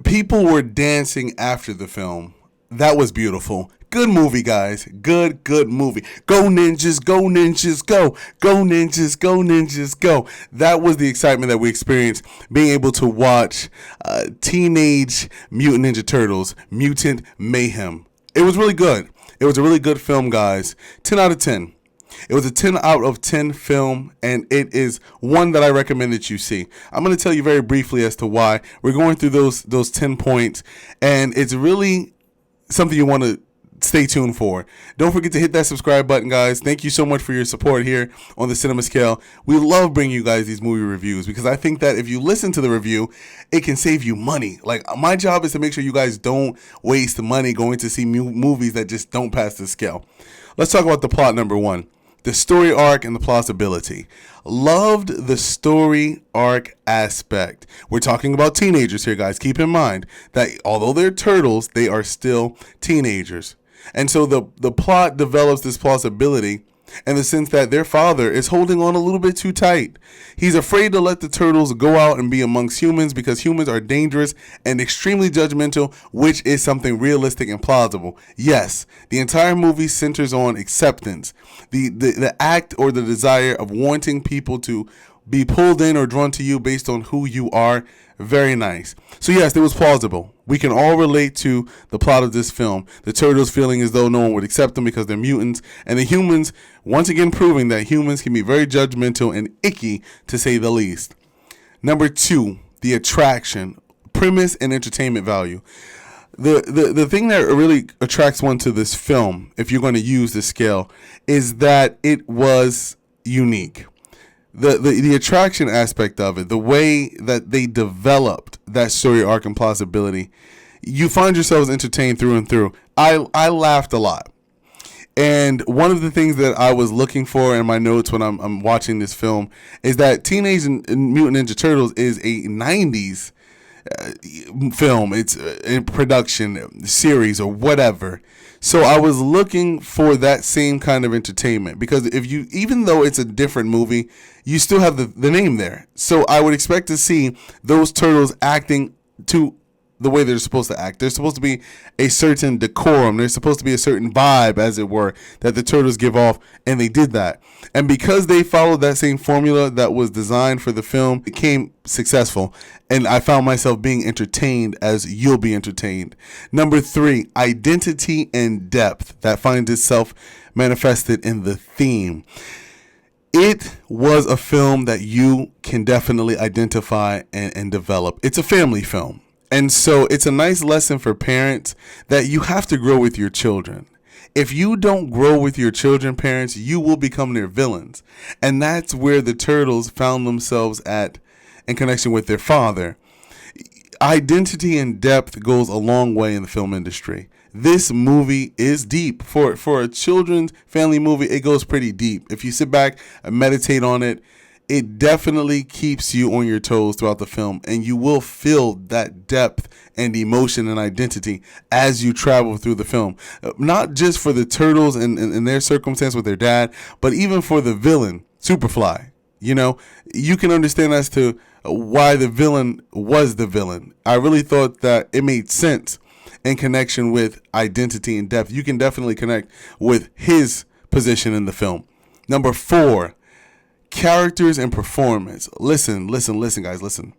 People were dancing after the film. That was beautiful. Good movie, guys. Good movie. Go ninjas, go ninjas, go. Go ninjas, go ninjas, go. That was the excitement that we experienced being able to watch Teenage Mutant Ninja Turtles, Mutant Mayhem. It was really good. It was a really good film, guys. 10 out of 10. It was a 10 out of 10 film, and it is one that I recommend that you see. I'm going to tell you very briefly as to why. We're going through those 10 points, and it's really something you want to stay tuned for. Don't forget to hit that subscribe button, guys. Thank you so much for your support here on the Cinema Scale. We love bringing you guys these movie reviews because I think that if you listen to the review, it can save you money. Like, my job is to make sure you guys don't waste money going to see movies that just don't pass the scale. Let's talk about the plot, number one. The story arc and the plausibility. Loved the story arc aspect. We're talking about teenagers here, guys. Keep in mind that although they're turtles, they are still teenagers. And so the plot develops this plausibility in the sense that their father is holding on a little bit too tight. He's afraid to let the turtles go out and be amongst humans because humans are dangerous and extremely judgmental, which is something realistic and plausible. Yes, the entire movie centers on acceptance, the act or the desire of wanting people to be pulled in or drawn to you based on who you are. Very nice. So yes, it was plausible. We can all relate to the plot of this film. The turtles feeling as though no one would accept them because they're mutants, and the humans once again proving that humans can be very judgmental and icky, to say the least. Number two, the attraction, premise, and entertainment value. The thing that really attracts one to this film, if you're going to use this scale, is that it was unique. The attraction aspect of it, the way that they developed that story arc and plausibility, you find yourselves entertained through and through. I laughed a lot. And one of the things that I was looking for in my notes when I'm watching this film is that Teenage Mutant Ninja Turtles is a 90s film. It's in production, series, or whatever. So I was looking for that same kind of entertainment because even though it's a different movie, you still have the name there. So I would expect to see those turtles acting to the way they're supposed to act. There's supposed to be a certain decorum. There's supposed to be a certain vibe, as it were, that the turtles give off, and they did that. And because they followed that same formula that was designed for the film, it became successful. And I found myself being entertained as you'll be entertained. Number three, identity and depth that finds itself manifested in the theme. It was a film that you can definitely identify and develop. It's a family film. And so it's a nice lesson for parents that you have to grow with your children. If you don't grow with your children, parents, you will become their villains. And that's where the turtles found themselves at in connection with their father. Identity and depth goes a long way in the film industry. This movie is deep. For a children's family movie, it goes pretty deep. If you sit back and meditate on it, it definitely keeps you on your toes throughout the film, and you will feel that depth and emotion and identity as you travel through the film. Not just for the turtles and their circumstance with their dad, but even for the villain, Superfly. You know, you can understand as to why the villain was the villain. I really thought that it made sense in connection with identity and depth. You can definitely connect with his position in the film. Number four, characters and performance. Listen, guys, listen.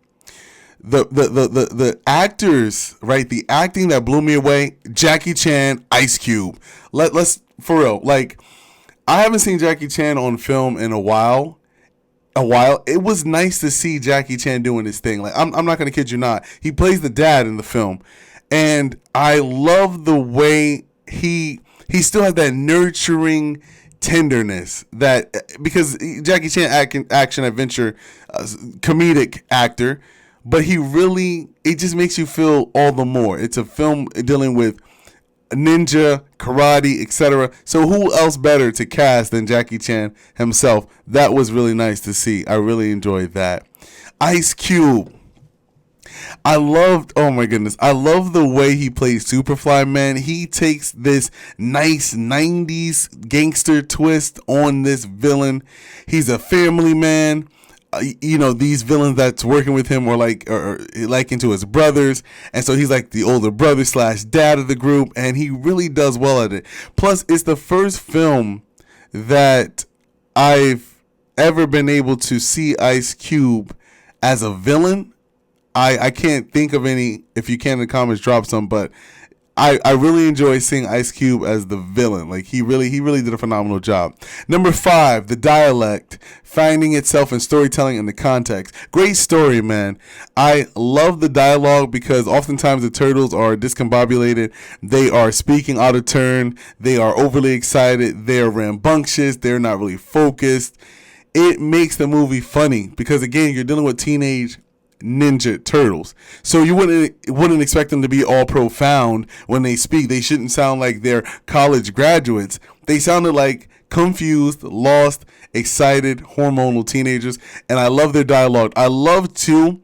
The actors, right? The acting that blew me away. Jackie Chan, Ice Cube. Let's for real. Like, I haven't seen Jackie Chan on film in a while. It was nice to see Jackie Chan doing his thing. Like, I'm not gonna kid you not. He plays the dad in the film, and I love the way he still has that nurturing tenderness, that because Jackie Chan action adventure comedic actor, but it just makes you feel all the more. It's a film dealing with ninja, karate, etc. So who else better to cast than Jackie Chan himself? That was really nice to see. I really enjoyed that. Ice Cube. Oh my goodness, I love the way he plays Superfly, man. He takes this nice 90s gangster twist on this villain. He's a family man. these villains that's working with him or like into his brothers, and so he's like the older brother slash dad of the group, and he really does well at it. Plus, it's the first film that I've ever been able to see Ice Cube as a villain. I can't think of any. If you can in the comments, drop some, but I really enjoy seeing Ice Cube as the villain. Like he really did a phenomenal job. Number 5, the dialect, finding itself in storytelling and the context. Great story, man. I love the dialogue because oftentimes the turtles are discombobulated. They are speaking out of turn. They are overly excited. They are rambunctious. They're not really focused. It makes the movie funny because, again, you're dealing with teenage Ninja Turtles, so you wouldn't expect them to be all profound when they speak. They shouldn't sound like they're college graduates. They sounded like confused, lost, excited, hormonal teenagers, and I love their dialogue. I love too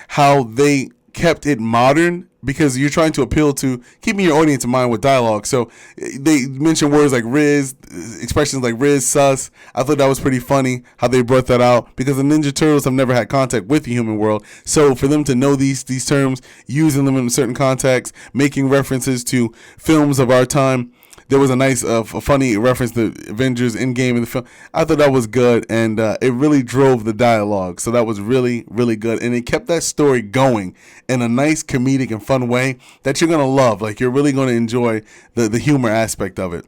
how they kept it modern because you're trying to appeal to keeping your audience in mind with dialogue. So they mention words like Riz, expressions like Riz, sus. I thought that was pretty funny how they brought that out because the Ninja Turtles have never had contact with the human world. So for them to know these terms, using them in a certain context, making references to films of our time. There was a nice, funny reference to Avengers Endgame in the film. I thought that was good, and it really drove the dialogue. So that was really, really good. And it kept that story going in a nice, comedic, and fun way that you're going to love. Like, you're really going to enjoy the humor aspect of it.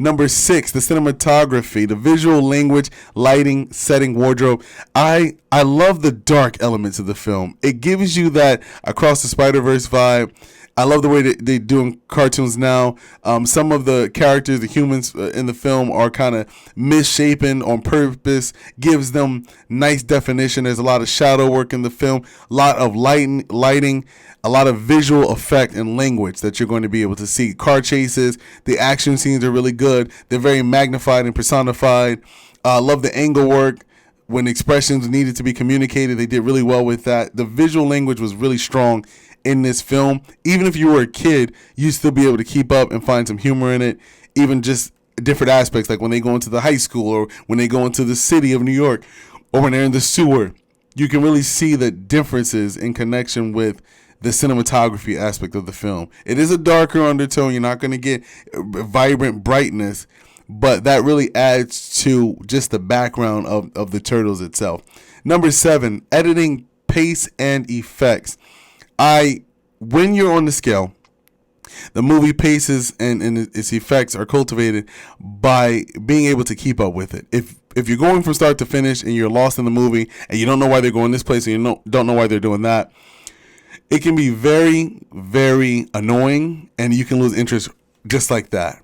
Number 6, the cinematography, the visual language, lighting, setting, wardrobe. I love the dark elements of the film. It gives you that Across the Spider-Verse vibe. I love the way that they're doing cartoons now. Some of the characters, the humans in the film, are kind of misshapen on purpose. Gives them nice definition. There's a lot of shadow work in the film. A lot of lighting, a lot of visual effect and language that you're going to be able to see. Car chases, the action scenes are really good. They're very magnified and personified. I love the angle work. When expressions needed to be communicated, they did really well with that. The visual language was really strong in this film. Even if you were a kid, you'd still be able to keep up and find some humor in it. Even just different aspects, like when they go into the high school or when they go into the city of New York or when they're in the sewer. You can really see the differences in connection with the cinematography aspect of the film. It is a darker undertone. You're not going to get vibrant brightness, but that really adds to just the background of the Turtles itself. Number 7, editing, pace, and effects. When you're on the scale, the movie paces and its effects are cultivated by being able to keep up with it. If you're going from start to finish and you're lost in the movie and you don't know why they're going this place and you don't know why they're doing that, it can be very, very annoying and you can lose interest just like that.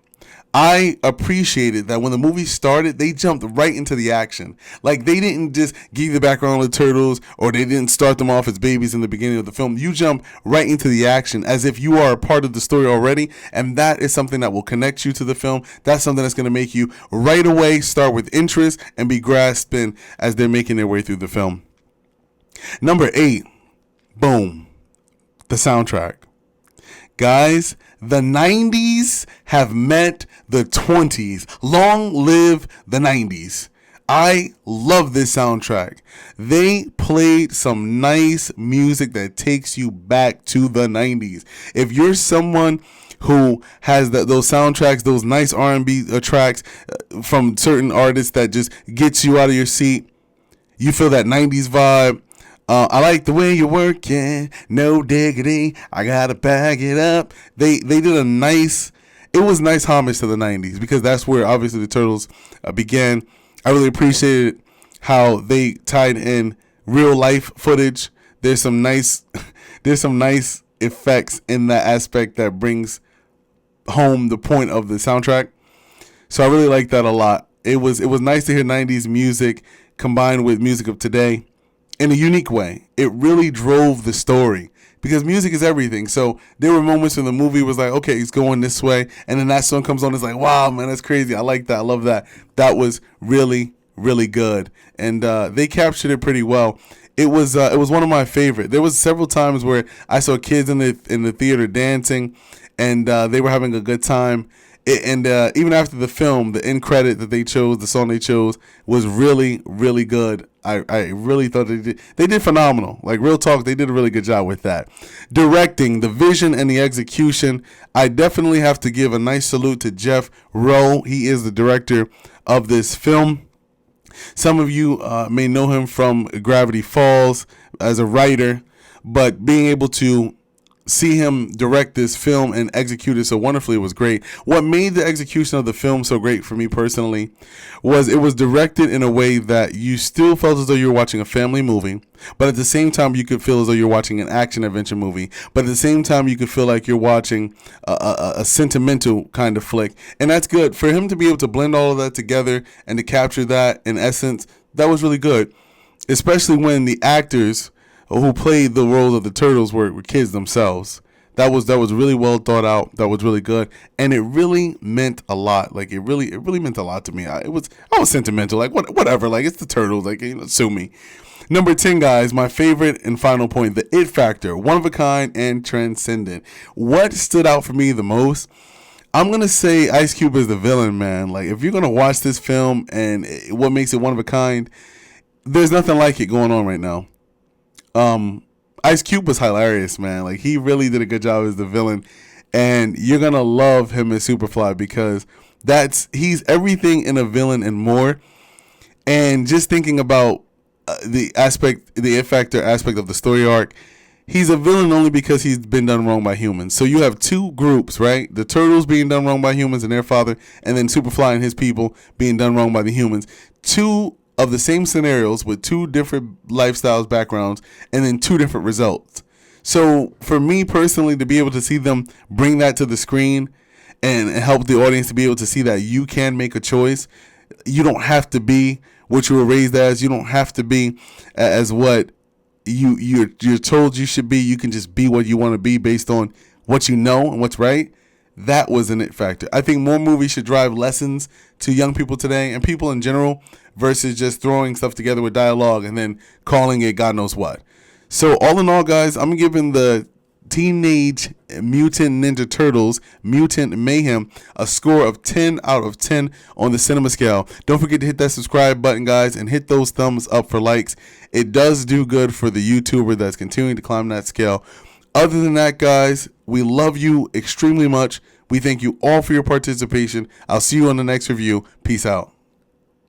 I appreciated that when the movie started, they jumped right into the action. Like, they didn't just give you the background of the Turtles, or they didn't start them off as babies in the beginning of the film. You jump right into the action as if you are a part of the story already, and that is something that will connect you to the film. That's something that's going to make you right away start with interest and be grasping as they're making their way through the film. Number 8, boom, the soundtrack. Guys, the 90s have met the 20s. Long live the 90s. I love this soundtrack. They played some nice music that takes you back to the 90s. If you're someone who has those soundtracks, those nice R&B tracks from certain artists that just gets you out of your seat, you feel that 90s vibe. I like the way you're working, no diggity, I gotta bag it up. They did it was nice homage to the 90s because that's where obviously the Turtles began. I really appreciated how they tied in real life footage. There's some nice effects in that aspect that brings home the point of the soundtrack. So I really like that a lot. It was nice to hear 90s music combined with music of today in a unique way. It really drove the story because music is everything. So there were moments when the movie was like, okay, it's going this way, and then that song comes on, it's like, wow, man, that's crazy. I like that. I love that. That was really, really good, and they captured it pretty well. It was one of my favorite. There was several times where I saw kids in the theater dancing, and they were having a good time. Even after the film, the end credit that they chose, the song they chose, was really, really good. I really thought they did phenomenal. Like, real talk, they did a really good job with that. Directing, the vision and the execution, I definitely have to give a nice salute to Jeff Rowe. He is the director of this film. Some of you may know him from Gravity Falls as a writer, but being able to see him direct this film and execute it so wonderfully was great. What made the execution of the film so great for me personally was it was directed in a way that you still felt as though you were watching a family movie, but at the same time you could feel as though you're watching an action adventure movie, but at the same time you could feel like you're watching a sentimental kind of flick. And that's good. For him to be able to blend all of that together and to capture that in essence, that was really good, especially when the actors who played the role of the turtles were kids themselves. That was really well thought out. That was really good, and it really meant a lot. Like, it really meant a lot to me. I was sentimental. Like, whatever. Like, it's the turtles. Like, sue me. Number 10, guys, my favorite and final point: the it factor, one of a kind and transcendent. What stood out for me the most? I'm gonna say Ice Cube is the villain, man. Like, if you're gonna watch this film and what makes it one of a kind, there's nothing like it going on right now. Ice Cube was hilarious, man. Like, he really did a good job as the villain, and you're gonna love him as Superfly because he's everything in a villain and more. And just thinking about the it factor aspect of the story arc, he's a villain only because he's been done wrong by humans. So you have two groups, right? The turtles being done wrong by humans and their father, and then Superfly and his people being done wrong by the humans. Two of the same scenarios with two different lifestyles, backgrounds, and then two different results. So for me personally, to be able to see them bring that to the screen and help the audience to be able to see that you can make a choice. You don't have to be what you were raised as. You don't have to be as what you're told you should be. You can just be what you want to be based on what you know and what's right. That was an it factor. I think more movies should drive lessons to young people today and people in general versus just throwing stuff together with dialogue and then calling it God knows what. So all in all, guys, I'm giving the Teenage Mutant Ninja Turtles Mutant Mayhem a score of 10 out of 10 on the cinema scale. Don't forget to hit that subscribe button, guys, and hit those thumbs up for likes. It does do good for the YouTuber that's continuing to climb that scale. Other than that, guys, we love you extremely much. We thank you all for your participation. I'll see you on the next review. Peace out.